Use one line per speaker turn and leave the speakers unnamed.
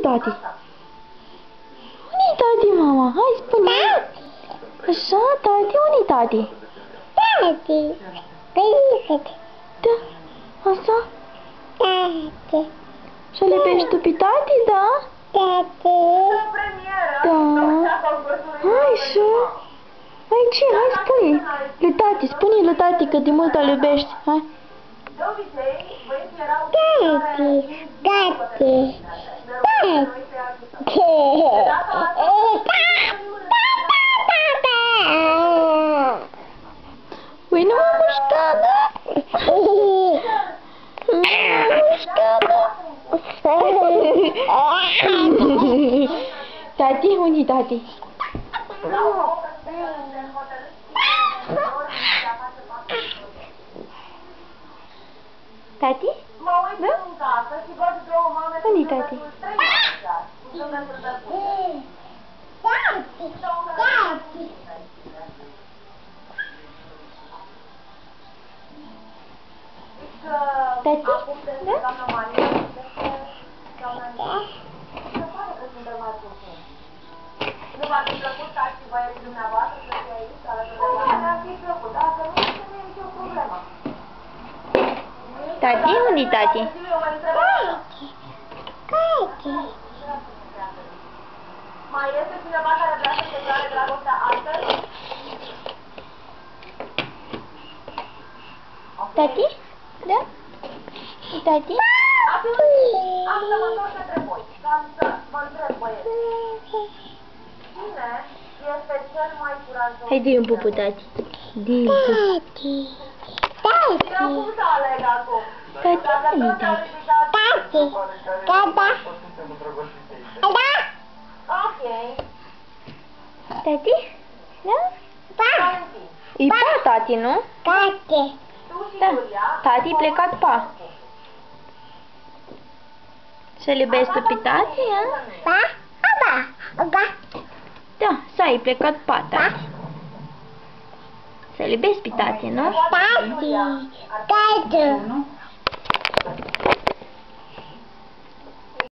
tati? Unde-i tati, mama? Hai, spune. Așa, tati? Unde-i tati?
Tati.
Da. Așa?
Tati.
Și-l iubești tu pe tati, da?
Tati.
Da. Hai, și... Hai, ce? Hai, spune. Lui tati, spune lui tati că de mult îl iubești. Hai.
Tati. Tati.
Ui, nu m-a mușcat, da? Nu m-a mușcat, da? Tati, unde-i tati? Tati? Da? Unde-i tati? Tati? Da?
Nu v-ar fi plăcut ca și băieții dumneavoastră să fie aici, alături de mine? Mi-ar fi plăcut, dacă nu, nu e nicio problemă.
Tati? Unde-i tati?
Mai este cineva care vrea să declare dragostea astăzi?
Tati? Da? Tati?
Am să mă întorc către voi. Am să vă întreb, băieți. Cine este cel mai curajos?
Hai, dă-i un pupu, tati. Dă-i un pupu.
Eu cum să aleg acum?
Tati,
Dacă
unde-i
toți au
tati?
ridicat... Ok.
Tati? Da?
Valentin,
E pa, tati, nu?
tu și
Da.
Iulia...
Tati plecat pa. Să-l iubesc tu pe tati, a? Da, să-i plecat pa, tati. Să-l iubesc pe tati, nu?
Tati.